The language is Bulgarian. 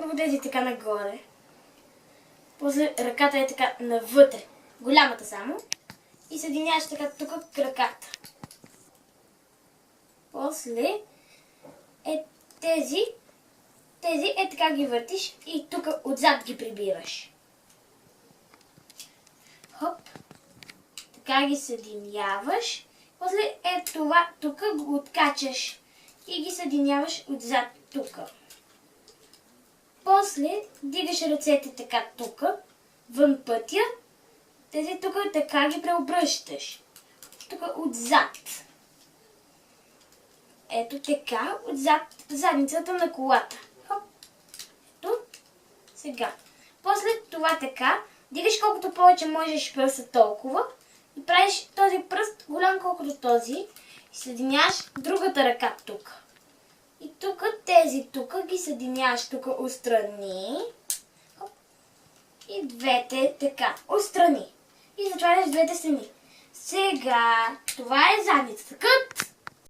първо тези така нагоре. После ръката е така навътре. Голямата само. И съединяваш така тук краката. После тези така ги въртиш и тук отзад ги прибираш. Хоп. Така ги съединяваш. После това тук го откачаш и ги съединяваш отзад тук. После дигаш ръцете така тук, вън пътя. Тези тук така ги преобръщаш. Тук отзад. Ето така, отзад задницата на колата. Хоп. Ето. Сега. После това така, дигаш колкото повече можеш пръста толкова и правиш този пръст голям колкото този и съединяваш другата ръка тук. И тук тези тук ги съединяваш тук отстрани. Хоп. И двете така, отстрани. И затваряш двете страни. Сега, това е задницата. Кът!